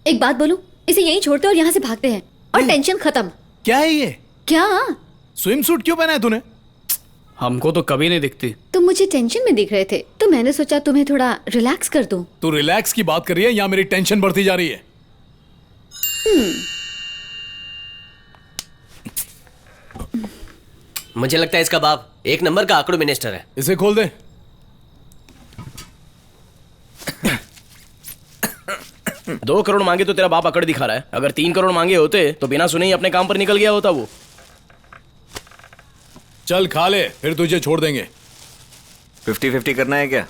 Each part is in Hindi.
एक बात बोलूं, इसे यहीं छोड़ते और यहाँ से भागते हैं और टेंशन खत्म। क्या है ये? क्या? स्विम सूट क्यों पहना है तूने? हमको तो कभी नहीं दिखती। तुम मुझे टेंशन में दिख रहे थे तो मैंने सोचा तुम्हें थोड़ा रिलैक्स कर दूं। तू रिलैक्स की बात कर रही है या मेरी टेंशन बढ़ती जा रही है? मुझे लगता है इसका बाप एक नंबर का आंकड़ों मिनिस्टर है। इसे खोल दे। दो करोड़ मांगे तो तेरा बाप अकड़ दिखा रहा है। अगर 3 करोड़ मांगे होते तो बिना सुने ही अपने काम पर निकल गया होता वो। चल खा ले, फिर तुझे छोड़ देंगे। 50-50 करना है क्या?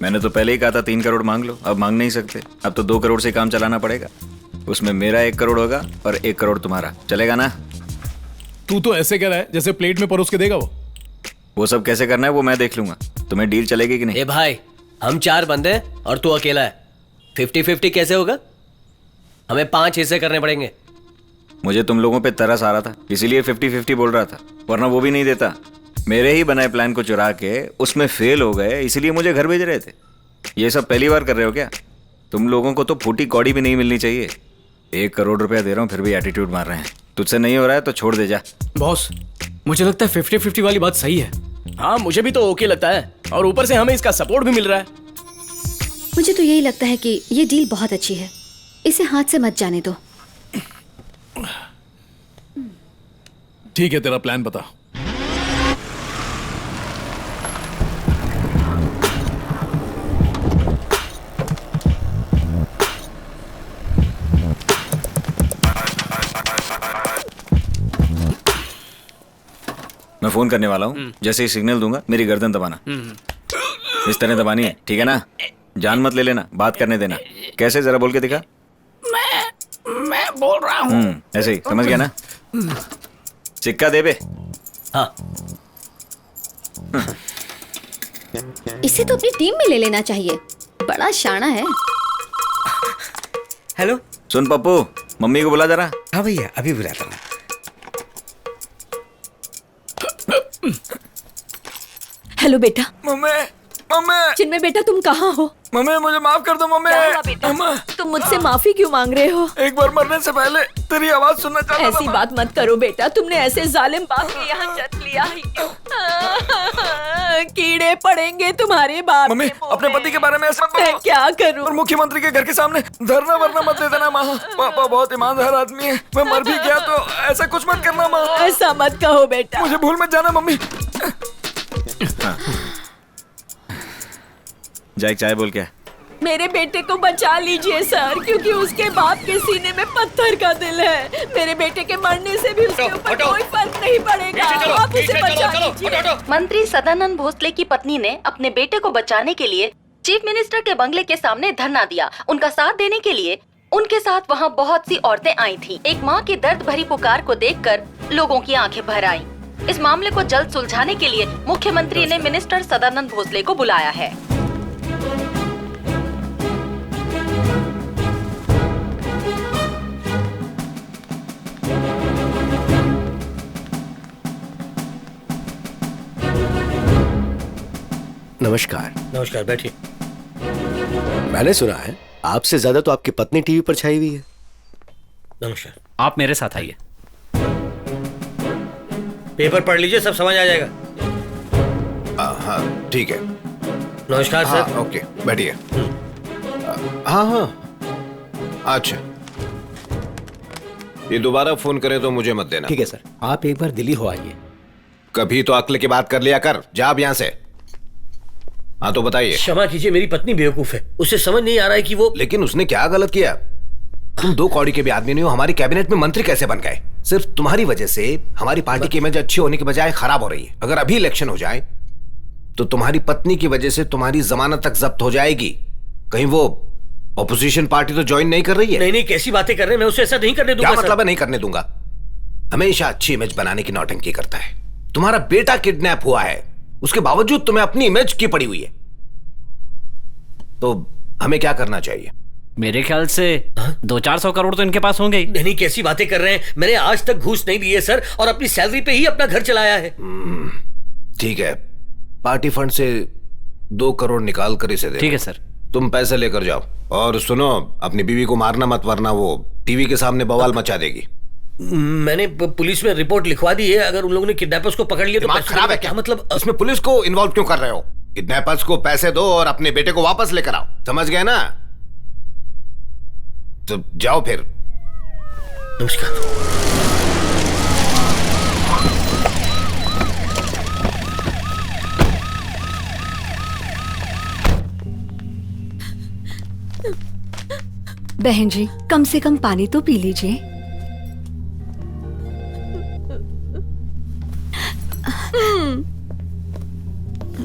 मैंने तो पहले ही कहा था 3 करोड़ मांग लो। अब मांग नहीं सकते, अब तो 2 करोड़ से काम चलाना पड़ेगा। उसमें मेरा 1 करोड़ होगा और 1 करोड़ तुम्हारा। चलेगा ना? तू तो ऐसे कह रहा है जैसे प्लेट में परोस के देगा वो सब कैसे करना है वो मैं देख लूंगा। तुम्हें डील चलेगी कि नहीं? ए भाई, हम 4 बंदे हैं और तू अकेला है। 50-50 कैसे होगा? हमें 5 हिस्से करने पड़ेंगे। मुझे तुम लोगों पे तरस आ रहा था, इसीलिए 50-50 बोल रहा था, वरना वो भी नहीं देता। मेरे ही बनाए प्लान को चुरा के उसमें फेल हो गए, इसीलिए मुझे घर भेज रहे थे। ये सब पहली बार कर रहे हो क्या? तुम लोगों को तो फूटी कौड़ी भी नहीं मिलनी चाहिए। 1 करोड़ रुपया दे रहा हूँ फिर भी एटीट्यूड मार रहे हैं। तुझसे नहीं हो रहा है तो छोड़ दे जा। बॉस, मुझे लगता है 50-50 वाली बात सही है। हाँ, मुझे भी तो ओके लगता है और ऊपर से हमें इसका सपोर्ट भी मिल रहा है। मुझे तो यही लगता है कि ये डील बहुत अच्छी है, इसे हाथ से मत जाने दो। ठीक है, तेरा प्लान बता। मैं फोन करने वाला हूँ, जैसे ही सिग्नल दूंगा मेरी गर्दन दबाना। इस तरह दबानी है, ठीक है ना? जान मत ले लेना, बात करने देना। कैसे, जरा बोल के दिखा। मैं बोल रहा हूँ ऐसे ही, समझ गया ना? सिक्का दे बे। हाँ, इसे तो अपनी टीम में ले लेना चाहिए, बड़ा शाना है। हेलो। सुन पप्पू, मम्मी को बुला जरा। हाँ भैया, अभी बुलाता हूँ। हेलो बेटा। मम्मी, मम्मी, चिन्मय बेटा, तुम कहाँ हो? मम्मी मुझे माफ कर दो मम्मी। क्या हुआ बेटा? तुम मुझसे माफी क्यों मांग रहे हो? एक बार मरने से पहले तेरी आवाज सुनना चाहता था। ऐसी बात मत करो बेटा, तुमने ऐसे जालिम बाप के यहाँ जन्म लिया ही क्यों? कीड़े पड़ेंगे तुम्हारे बाप मम्मी, के मुंह अपने में। पति के बारे में ऐसा मत मैं बोलो। क्या करूं? और मुख्यमंत्री के घर के सामने धरना वरना मत दे देना माँ। पापा बहुत ईमानदार आदमी है, मैं मर भी गया तो ऐसा कुछ मत करना माँ। ऐसा मत कहो बेटा। मुझे भूल मत जाना मम्मी। जाए चाय बोल के। मेरे बेटे को बचा लीजिए सर, क्योंकि उसके बाप के सीने में पत्थर का दिल है। मेरे बेटे के मरने से भी उसके ऊपर कोई फर्क नहीं पड़ेगा। आप उसे बचा लीजिए। मंत्री सदानंद भोसले की पत्नी ने अपने बेटे को बचाने के लिए चीफ मिनिस्टर के बंगले के सामने धरना दिया। उनका साथ देने के लिए उनके साथ वहां बहुत सी औरतें आई थीं। एक मां की दर्द भरी पुकार को देखकर लोगों की आंखें भर आईं। इस मामले को जल्द सुलझाने के लिए मुख्यमंत्री ने मिनिस्टर सदानंद भोसले को बुलाया है। नमस्कार। नमस्कार, बैठिए। मैंने सुना है आपसे ज्यादा तो आपकी पत्नी टीवी पर छाई हुई है। नमस्कार। आप मेरे साथ आइए। पेपर पढ़ लीजिए, सब समझ आ जाएगा। हाँ ठीक है। नमस्कार हाँ, सर। ओके बैठिए। हाँ हाँ अच्छा, ये दोबारा फोन करे तो मुझे मत देना। ठीक है सर। आप एक बार दिल्ली हो आइए। कभी तो अक्ल की बात कर लिया कर, जा अब यहाँ से। हाँ तो बताइए। क्षमा कीजिए, मेरी पत्नी बेवकूफ है, उसे समझ नहीं आ रहा है कि वो। लेकिन उसने क्या गलत किया? तुम 2 कौड़ी के भी आदमी नहीं हो, हमारी कैबिनेट में मंत्री कैसे बन गए? सिर्फ तुम्हारी वजह से हमारी पार्टी की इमेज अच्छी होने के बजाय खराब हो रही है। अगर अभी इलेक्शन हो जाए तो तुम्हारी पत्नी की वजह से तुम्हारी जमानत तक जब्त हो जाएगी। कहीं वो ऑपोजिशन पार्टी तो ज्वाइन नहीं कर रही है? नहीं नहीं, कैसी बातें कर रहे हैं, मैं उसे ऐसा नहीं करने दूंगा। क्या मतलब है नहीं करने दूंगा? हमेशा अच्छी इमेज बनाने की नौटंकी करता है। तुम्हारा बेटा किडनैप हुआ है, उसके बावजूद तुम्हें अपनी इमेज की पड़ी हुई है। तो हमें क्या करना चाहिए? मेरे ख्याल से 200-400 करोड़ तो इनके पास होंगे ही। नहीं, कैसी बातें कर रहे हैं, मैंने आज तक घूस नहीं ली है सर, और अपनी सैलरी पे ही अपना घर चलाया है। ठीक है, पार्टी फंड से 2 करोड़ निकाल कर इसे दे। ठीक है सर। तुम पैसे लेकर जाओ। और सुनो, अपनी बीवी को मारना मत, वरना वो टीवी के सामने बवाल मचा देगी। मैंने पुलिस में रिपोर्ट लिखवा दी है। अगर उन लोगों ने किडनैपर्स को पकड़ लिया तो दिमाग खराब है क्या? मतलब इसमें पुलिस को इन्वॉल्व क्यों कर रहे हो? किडनैपर्स को पैसे दो और अपने बेटे को वापस लेकर आओ, समझ गए ना? तो जाओ फिर। नमस्कार। बहन जी, कम से कम पानी तो पी लीजिए।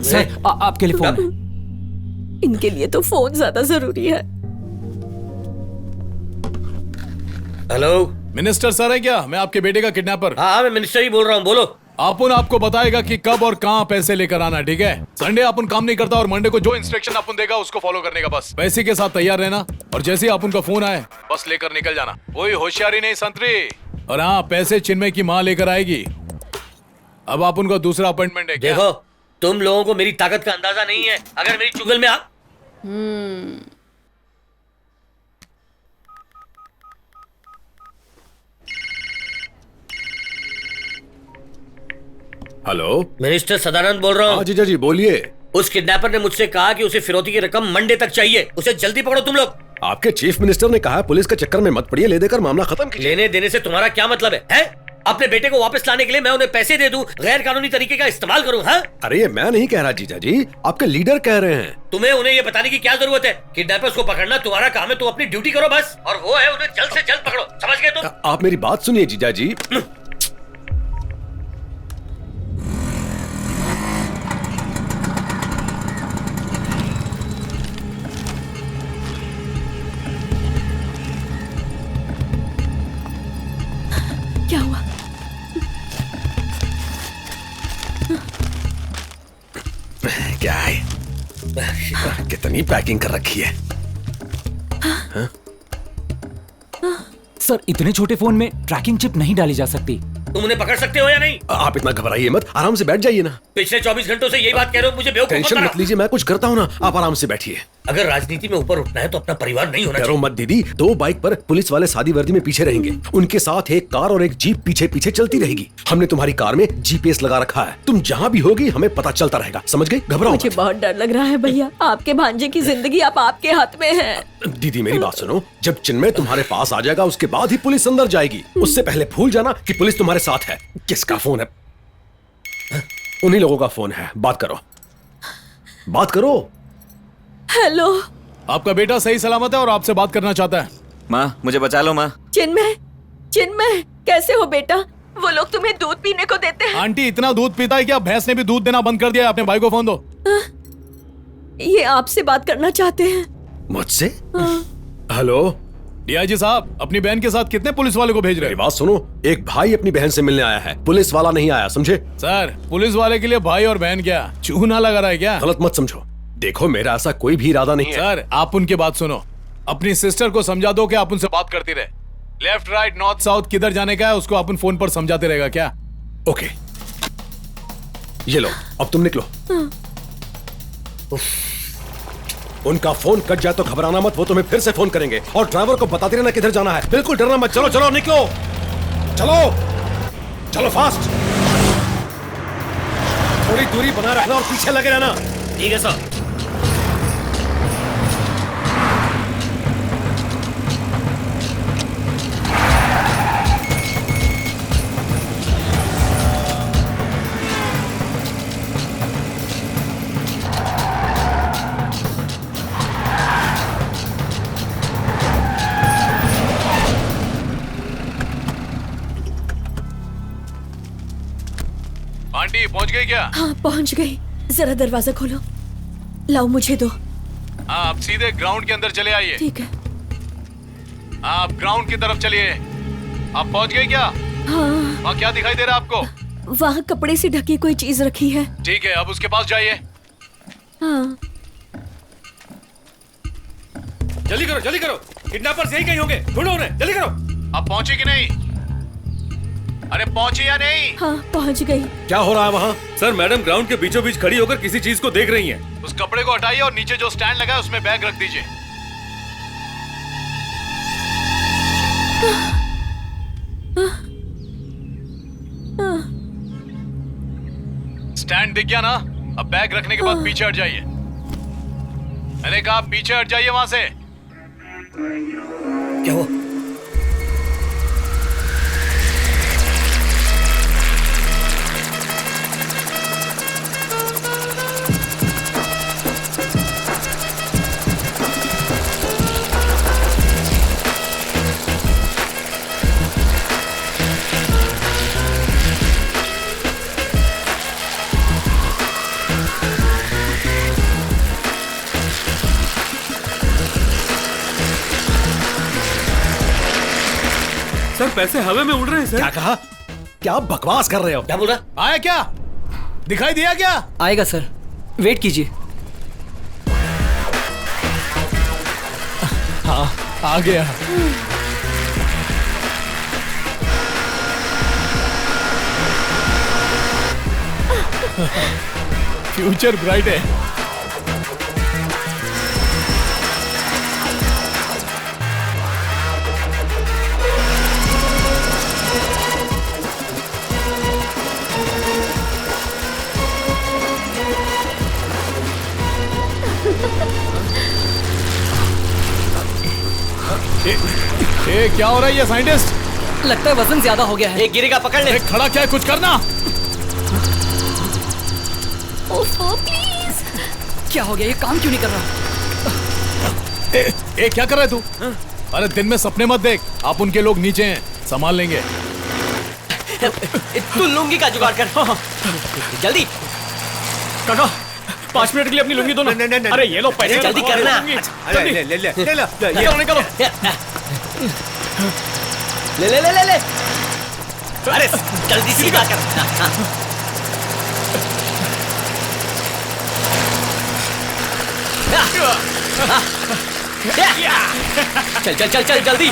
सर, आपके लिए फोन। इनके लिए तो फोन ज्यादा जरूरी है। हेलो, मिनिस्टर सर है क्या? मैं आपके बेटे का किडनैपर। हाँ, मैं मिनिस्टर ही बोल रहा हूँ, बोलो। अपन आपको बताएगा कि कब और कहाँ पैसे लेकर आना, ठीक है? संडे अपन काम नहीं करता और मंडे को जो इंस्ट्रक्शन अपन देगा उसको फॉलो करने का बस। पैसे के साथ तैयार रहना और जैसे ही अपन का फोन आए बस लेकर निकल जाना। कोई होशियारी नहीं संतरी। और हाँ, पैसे चिन्मय की माँ लेकर आएगी। अब आप उनका दूसरा अपॉइंटमेंट है क्या? देखो, तुम लोगों को मेरी ताकत का अंदाजा नहीं है। अगर मेरी चुगल में आप हेलो, मिनिस्टर सदानंद बोल रहा हूँ। जीजा जी बोलिए। उस किडनैपर ने मुझसे कहा कि उसे फिरौती की रकम मंडे तक चाहिए। उसे जल्दी पकड़ो तुम लोग। आपके चीफ मिनिस्टर ने कहा पुलिस के चक्कर में मत पड़िए, ले देकर मामला खत्म कीजिए। लेने देने से तुम्हारा क्या मतलब है? अपने बेटे को वापस लाने के लिए मैं उन्हें पैसे दे दूं, गैर कानूनी तरीके का इस्तेमाल करूं? हाँ? अरे ये मैं नहीं कह रहा जीजा जी, आपके लीडर कह रहे हैं। तुम्हें उन्हें ये बताने की क्या जरूरत है? किडनैपर्स को पकड़ना तुम्हारा काम है, तुम अपनी ड्यूटी करो बस। और वो है उन्हें जल्द से जल्द पकड़ो, समझ गए तुम? आप मेरी बात सुनिए जीजा जी। क्या हुआ? क्या है? कितनी पैकिंग कर रखी है? सर, इतने छोटे फोन में ट्रैकिंग चिप नहीं डाली जा सकती। तुम उन्हें पकड़ सकते हो या नहीं? आप इतना घबराइए मत, आराम से बैठ जाइए ना। पिछले 24 घंटों से यही बात कह रहे हो, मुझे बेवकूफ मत टेंशन मत बनाओ। लीजिए, मैं कुछ करता हूँ ना, आप आराम से बैठिए। अगर राजनीति में ऊपर उठना है तो अपना परिवार नहीं होना डरो चाहिए। मत दीदी, 2 बाइक पर पुलिस वाले सादी वर्दी में पीछे रहेंगे, उनके साथ एक कार और एक जीप पीछे पीछे चलती रहेगी। हमने तुम्हारी कार में जीपीएस लगा रखा है, तुम जहाँ भी होगी हमें पता चलता रहेगा, समझ गई? घबराओ मुझे मत। बहुत डर लग रहा है भैया। आपके भांजे की जिंदगी अब आपके हाथ में है। दीदी मेरी बात सुनो, जब चिन्मय तुम्हारे पास आ जाएगा उसके बाद ही पुलिस अंदर जाएगी। उससे पहले भूल जाना कि पुलिस तुम्हारे साथ है। किसका फोन है? उन्हीं लोगों का फोन है, बात करो, बात करो। हेलो, आपका बेटा सही सलामत है और आपसे बात करना चाहता है। माँ मुझे बचा लो माँ। चिन्मय, चिन्मय कैसे हो बेटा? वो लोग तुम्हें दूध पीने को देते हैं। आंटी इतना दूध पीता है क्या? भैंस ने भी दूध देना बंद कर दिया है। अपने भाई को फोन दो। ये आपसे बात करना चाहते हैं। मुझसे? हेलो डीआईजी साहब, अपनी बहन के साथ कितने पुलिस वाले को भेज रहे मेरी हैं? बात सुनो, एक भाई अपनी बहन से मिलने आया है, पुलिस वाला नहीं आया, समझे? सर, पुलिस वाले के लिए भाई और बहन क्या चूना लगा रहा है क्या? गलत मत समझो, देखो मेरा ऐसा कोई भी इरादा नहीं है। सर, आप उनकी बात सुनो। अपनी सिस्टर को समझा दो कि आप उनसे बात करती रहे। लेफ्ट राइट नॉर्थ साउथ किधर जाने का है उसको अपन फोन पर समझाते रहेगा क्या? ओके, ये लो, अब तुम निकलो। उनका फोन कट जाए तो घबराना मत, वो तुम्हें फिर से फोन करेंगे। और ड्राइवर को बताते रहना किधर जाना है, बिल्कुल डरना मत। चलो चलो निकलो, चलो चलो फास्ट। थोड़ी दूरी बनाए रखना और पीछे लगे रहना। ठीक है सर। आंटी पहुंच गई क्या? हाँ पहुंच गई। जरा दरवाजा खोलो। लाओ मुझे दो। हाँ, आप सीधे ग्राउंड के अंदर चले आइए। ठीक है। आप ग्राउंड की तरफ चलिए। आप पहुंच गए क्या? हाँ। वहाँ क्या दिखाई दे रहा है आपको? वहाँ कपड़े से ढकी कोई चीज रखी है। ठीक है, अब उसके पास जाइए। हाँ। जल्दी करो जल्दी करो, किडनैपर्स यही कहीं होंगे, ढूंढो उन्हें, जल्दी करो। आप पहुंचे कि नहीं? अरे पहुंची या नहीं? हाँ पहुंच गई। क्या हो रहा है वहाँ? सर, मैडम ग्राउंड के बीचों बीच खड़ी होकर किसी चीज को देख रही हैं। उस कपड़े को हटाइए और नीचे जो स्टैंड लगा है उसमें बैग रख दीजिए। स्टैंड दिख गया ना? अब बैग रखने के बाद पीछे हट जाइए। मैंने कहा पीछे हट जाइए वहां से। क्या हुआ? सर पैसे हवा में उड़ रहे हैं सर। क्या कहा? क्या आप बकवास कर रहे हो? क्या बोल रहा? आया क्या? दिखाई दिया क्या? आएगा सर, वेट कीजिए। हाँ आ गया। फ्यूचर ब्राइट है। ए, क्या हो रहा है ये साइंटिस्ट? लगता है वजन ज्यादा हो गया है। एक गिरेगा, पकड़ ले। खड़ा क्या है, कुछ करना। ओफो प्लीज। क्या हो गया, ये काम क्यों नहीं कर रहा? ए, क्या कर रहा है तू? अरे दिन में सपने मत देख, आप उनके लोग नीचे हैं, संभाल लेंगे। तू लुंगी का जुगाड़ कर। जल्दी काका 5 मिनट के लिए अपनी लुंगी दो ना। अरे ये लो पैसे, जल्दी करना। जल्दी ले ले ले ले लो। निकालो निकालो। ले ले ले ले ले। अरे जल्दी सीधा कर। चल चल चल चल जल्दी।